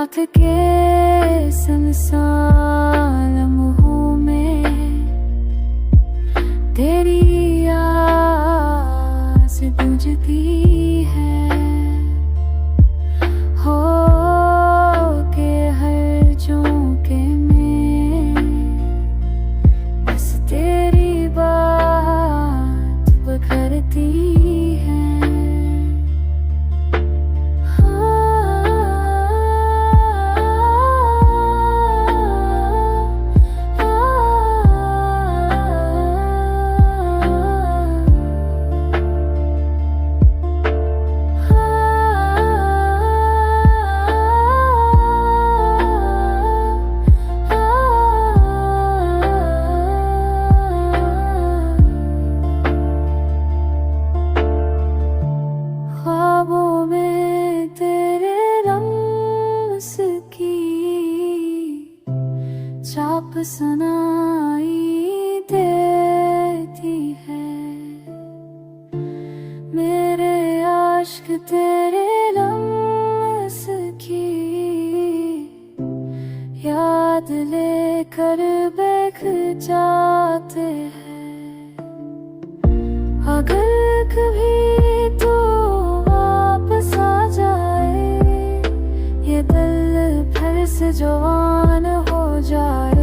रात के सुनसान लम्हों में तेरी आस बुझती है, हो के हर झोंके में बस तेरी बात बखरती है। ख्वाबों में तेरे रम्स की छाप सुनाई देती है, मेरे आश्क तेरे लम्स की याद लेकर बह जाते हैं। अगर कभी तो वापस आ जाए, ये दिल फिर से जवान हो जाए।